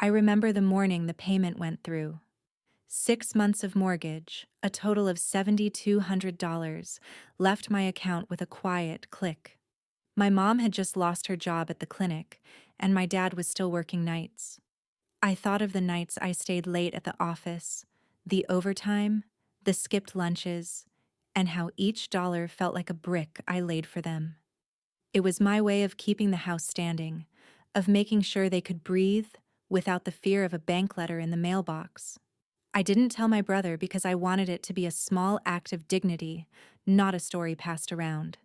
I remember the morning the payment went through. 6 months of mortgage, a total of $7,200, left my account with a quiet click. My mom had just lost her job at the clinic, and my dad was still working nights. I thought of the nights I stayed late at the office, the overtime, the skipped lunches, and how each dollar felt like a brick I laid for them. It was my way of keeping the house standing, of making sure they could breathe without the fear of a bank letter in the mailbox. I didn't tell my brother because I wanted it to be a small act of dignity, not a story passed around.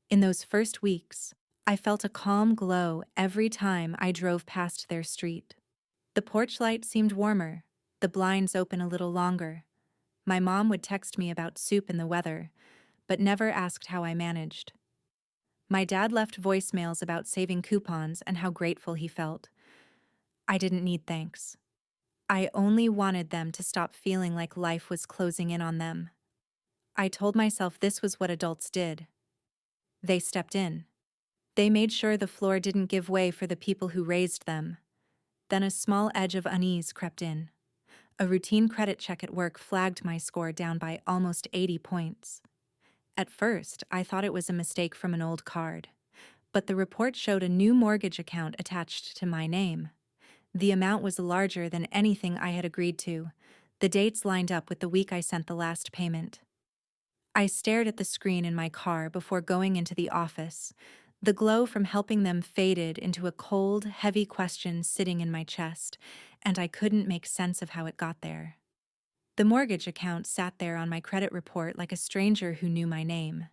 In those first weeks, I felt a calm glow every time I drove past their street. The porch light seemed warmer, the blinds open a little longer. My mom would text me about soup and the weather, but never asked how I managed. My dad left voicemails about saving coupons and how grateful he felt. I didn't need thanks. I only wanted them to stop feeling like life was closing in on them. I told myself this was what adults did. They stepped in. They made sure the floor didn't give way for the people who raised them. Then a small edge of unease crept in. A routine credit check at work flagged my score down by almost 80 points. At first, I thought it was a mistake from an old card. But the report showed a new mortgage account attached to my name. The amount was larger than anything I had agreed to. The dates lined up with the week I sent the last payment. I stared at the screen in my car before going into the office. The glow from helping them faded into a cold, heavy question sitting in my chest, and I couldn't make sense of how it got there. The mortgage account sat there on my credit report like a stranger who knew my name.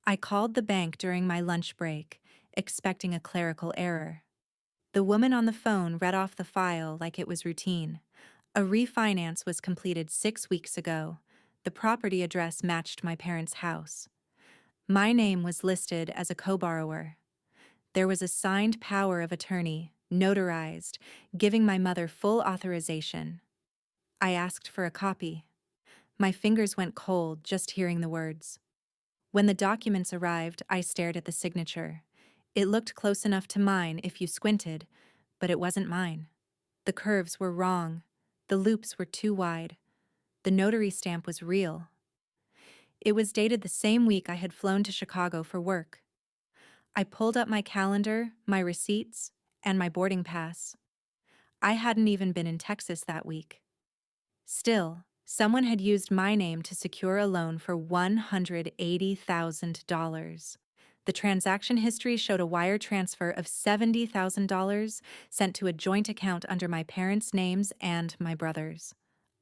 I called the bank during my lunch break, expecting a clerical error. The woman on the phone read off the file like it was routine. A refinance was completed 6 weeks ago. The property address matched my parents' house. My name was listed as a co-borrower. There was a signed power of attorney, notarized, giving my mother full authorization. I asked for a copy. My fingers went cold just hearing the words. When the documents arrived, I stared at the signature. It looked close enough to mine if you squinted, but it wasn't mine. The curves were wrong. The loops were too wide. The notary stamp was real. It was dated the same week I had flown to Chicago for work. I pulled up my calendar, my receipts, and my boarding pass. I hadn't even been in Texas that week. Still, someone had used my name to secure a loan for $180,000. The transaction history showed a wire transfer of $70,000 sent to a joint account under my parents' names and my brother's.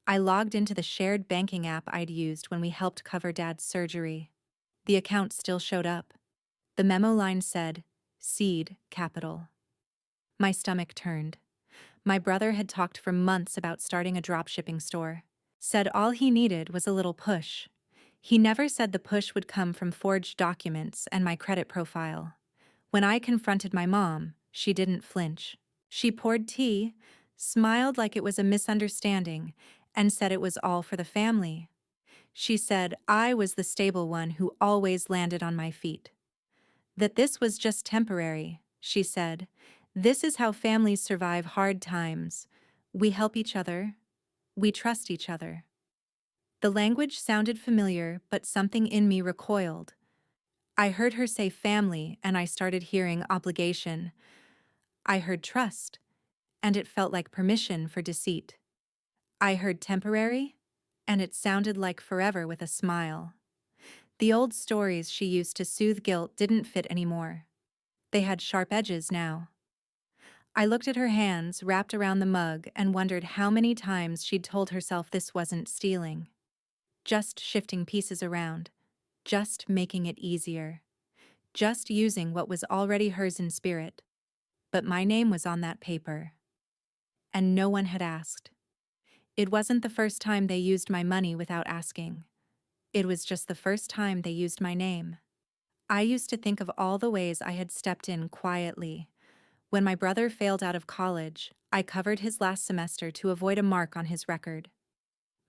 I logged into the shared banking app I'd used when we helped cover Dad's surgery. The account still showed up. The memo line said, Seed Capital. My stomach turned. My brother had talked for months about starting a dropshipping store. Said all he needed was a little push. He never said the push would come from forged documents and my credit profile. When I confronted my mom, she didn't flinch. She poured tea, smiled like it was a misunderstanding, and said it was all for the family. She said I was the stable one who always landed on my feet. That this was just temporary, she said. This is how families survive hard times. We help each other. We trust each other. The language sounded familiar, but something in me recoiled. I heard her say family, and I started hearing obligation. I heard trust, and it felt like permission for deceit. I heard temporary, and it sounded like forever with a smile. The old stories she used to soothe guilt didn't fit anymore. They had sharp edges now. I looked at her hands wrapped around the mug and wondered how many times she'd told herself this wasn't stealing. Just shifting pieces around. Just making it easier. Just using what was already hers in spirit. But my name was on that paper. And no one had asked. It wasn't the first time they used my money without asking. It was just the first time they used my name. I used to think of all the ways I had stepped in quietly. When my brother failed out of college, I covered his last semester to avoid a mark on his record.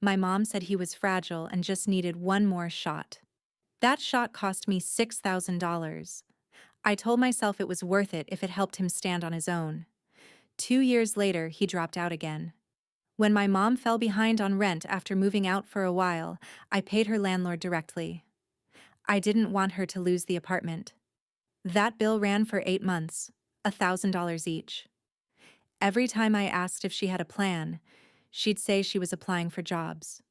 My mom said he was fragile and just needed one more shot. That shot cost me $6,000. I told myself it was worth it if it helped him stand on his own. 2 years later, he dropped out again. When my mom fell behind on rent after moving out for a while, I paid her landlord directly. I didn't want her to lose the apartment. That bill ran for 8 months, $1,000 each. Every time I asked if she had a plan, she'd say she was applying for jobs.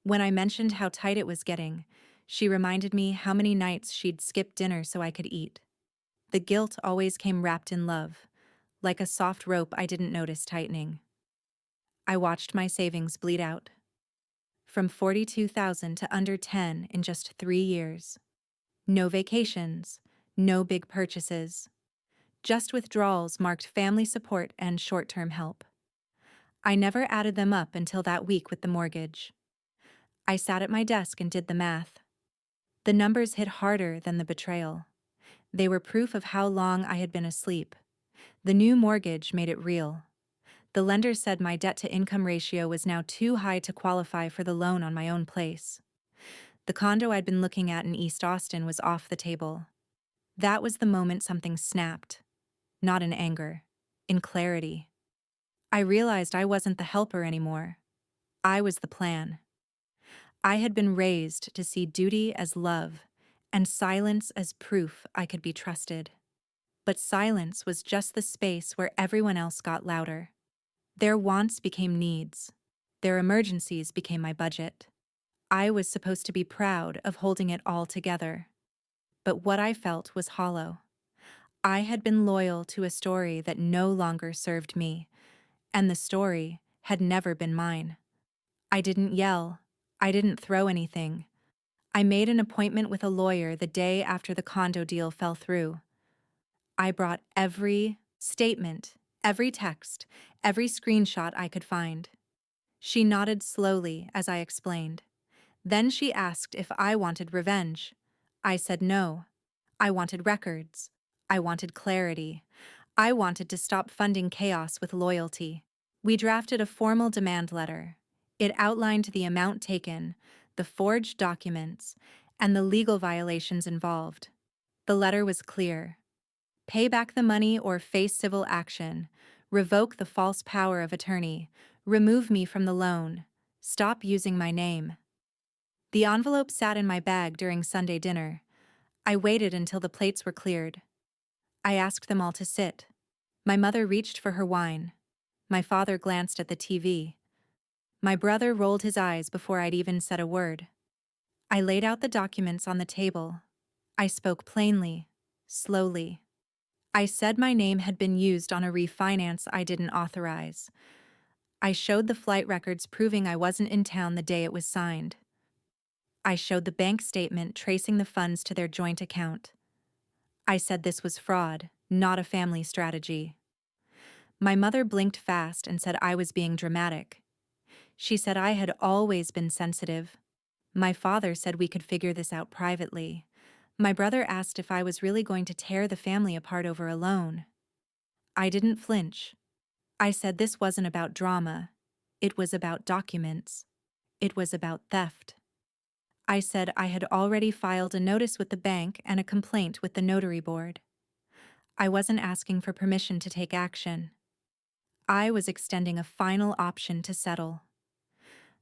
When I mentioned how tight it was getting, she reminded me how many nights she'd skip dinner so I could eat. The guilt always came wrapped in love, like a soft rope I didn't notice tightening. I watched my savings bleed out. From 42,000 to under 10 in just 3 years. No vacations, no big purchases. Just withdrawals marked family support and short-term help. I never added them up until that week with the mortgage. I sat at my desk and did the math. The numbers hit harder than the betrayal. They were proof of how long I had been asleep. The new mortgage made it real. The lender said my debt-to-income ratio was now too high to qualify for the loan on my own place. The condo I'd been looking at in East Austin was off the table. That was the moment something snapped. Not in anger, in clarity. I realized I wasn't the helper anymore. I was the plan. I had been raised to see duty as love and silence as proof I could be trusted. But silence was just the space where everyone else got louder. Their wants became needs. Their emergencies became my budget. I was supposed to be proud of holding it all together. But what I felt was hollow. I had been loyal to a story that no longer served me, and the story had never been mine. I didn't yell. I didn't throw anything. I made an appointment with a lawyer the day after the condo deal fell through. I brought every statement, every text, every screenshot I could find. She nodded slowly as I explained. Then she asked if I wanted revenge. I said no. I wanted records. I wanted clarity. I wanted to stop funding chaos with loyalty. We drafted a formal demand letter. It outlined the amount taken, the forged documents, and the legal violations involved. The letter was clear. Pay back the money or face civil action. Revoke the false power of attorney. Remove me from the loan. Stop using my name. The envelope sat in my bag during Sunday dinner. I waited until the plates were cleared. I asked them all to sit. My mother reached for her wine. My father glanced at the TV. My brother rolled his eyes before I'd even said a word. I laid out the documents on the table. I spoke plainly, slowly. I said my name had been used on a refinance I didn't authorize. I showed the flight records proving I wasn't in town the day it was signed. I showed the bank statement tracing the funds to their joint account. I said this was fraud, not a family strategy. My mother blinked fast and said I was being dramatic. She said I had always been sensitive. My father said we could figure this out privately. My brother asked if I was really going to tear the family apart over a loan. I didn't flinch. I said this wasn't about drama. It was about documents. It was about theft. I said I had already filed a notice with the bank and a complaint with the notary board. I wasn't asking for permission to take action. I was extending a final option to settle.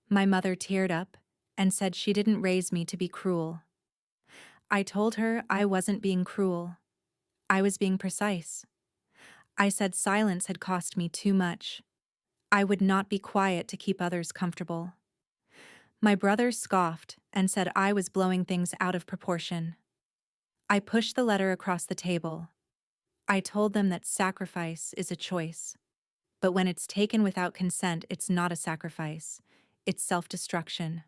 My mother teared up and said she didn't raise me to be cruel. I told her I wasn't being cruel. I was being precise. I said silence had cost me too much. I would not be quiet to keep others comfortable. My brother scoffed and said I was blowing things out of proportion. I pushed the letter across the table. I told them that sacrifice is a choice. But when it's taken without consent, it's not a sacrifice. It's self-destruction.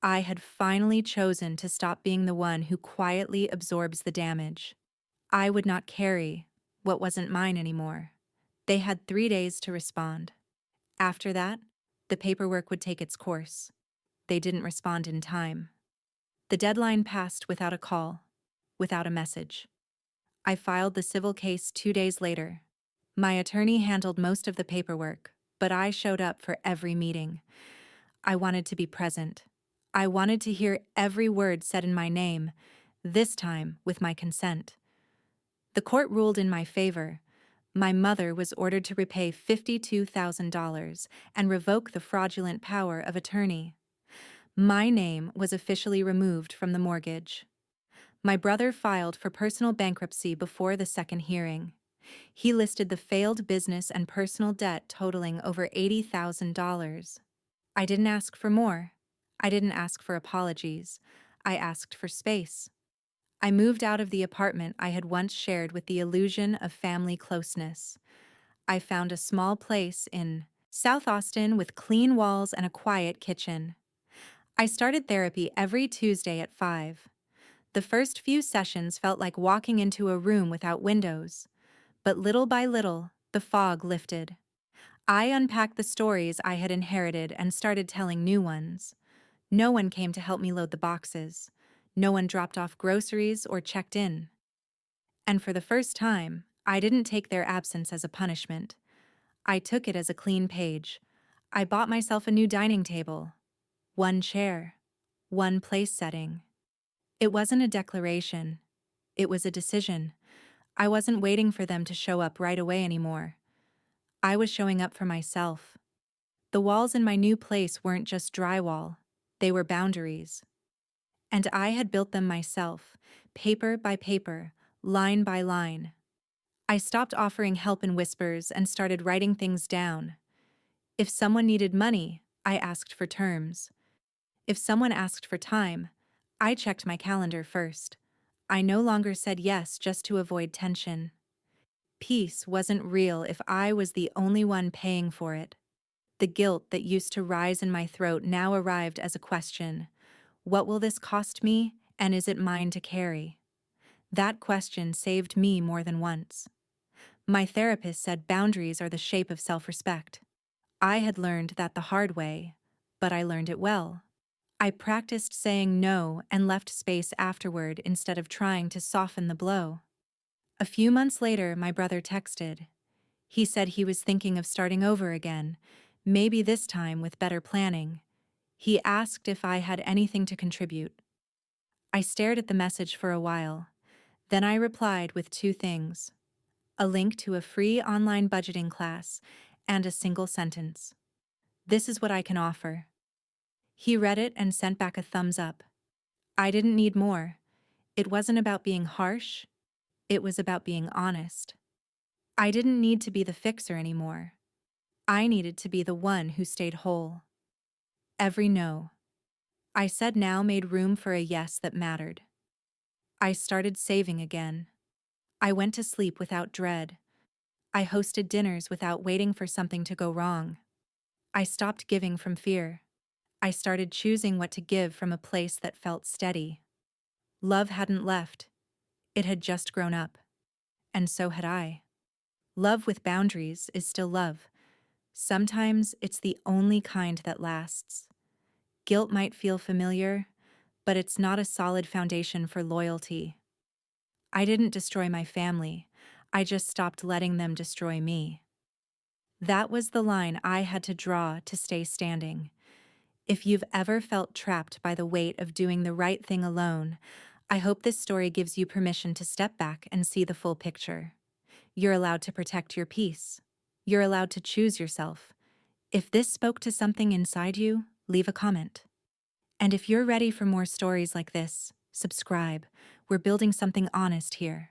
I had finally chosen to stop being the one who quietly absorbs the damage. I would not carry what wasn't mine anymore. They had 3 days to respond. After that, the paperwork would take its course. They didn't respond in time. The deadline passed without a call, without a message. I filed the civil case 2 days later. My attorney handled most of the paperwork, but I showed up for every meeting. I wanted to be present. I wanted to hear every word said in my name, this time with my consent. The court ruled in my favor, My mother was ordered to repay $52,000 and revoke the fraudulent power of attorney. My name was officially removed from the mortgage. My brother filed for personal bankruptcy before the second hearing. He listed the failed business and personal debt totaling over $80,000. I didn't ask for more. I didn't ask for apologies. I asked for space. I moved out of the apartment I had once shared with the illusion of family closeness. I found a small place in South Austin with clean walls and a quiet kitchen. I started therapy every Tuesday at 5. The first few sessions felt like walking into a room without windows, but little by little, the fog lifted. I unpacked the stories I had inherited and started telling new ones. No one came to help me load the boxes. No one dropped off groceries or checked in. And for the first time, I didn't take their absence as a punishment. I took it as a clean page. I bought myself a new dining table. One chair. One place setting. It wasn't a declaration. It was a decision. I wasn't waiting for them to show up right away anymore. I was showing up for myself. The walls in my new place weren't just drywall. They were boundaries. And I had built them myself, paper by paper, line by line. I stopped offering help in whispers and started writing things down. If someone needed money, I asked for terms. If someone asked for time, I checked my calendar first. I no longer said yes just to avoid tension. Peace wasn't real if I was the only one paying for it. The guilt that used to rise in my throat now arrived as a question. What will this cost me, and is it mine to carry? That question saved me more than once. My therapist said boundaries are the shape of self-respect. I had learned that the hard way, but I learned it well. I practiced saying no and left space afterward instead of trying to soften the blow. A few months later, my brother texted. He said he was thinking of starting over again, maybe this time with better planning. He asked if I had anything to contribute. I stared at the message for a while. Then I replied with two things: a link to a free online budgeting class and a single sentence. This is what I can offer. He read it and sent back a thumbs up. I didn't need more. It wasn't about being harsh. It was about being honest. I didn't need to be the fixer anymore. I needed to be the one who stayed whole. Every no I said now made room for a yes that mattered. I started saving again. I went to sleep without dread. I hosted dinners without waiting for something to go wrong. I stopped giving from fear. I started choosing what to give from a place that felt steady. Love hadn't left. It had just grown up. And so had I. Love with boundaries is still love. Sometimes it's the only kind that lasts. Guilt might feel familiar, but it's not a solid foundation for loyalty. I didn't destroy my family. I just stopped letting them destroy me. That was the line I had to draw to stay standing. If you've ever felt trapped by the weight of doing the right thing alone, I hope this story gives you permission to step back and see the full picture. You're allowed to protect your peace. You're allowed to choose yourself. If this spoke to something inside you, leave a comment. And if you're ready for more stories like this, subscribe. We're building something honest here.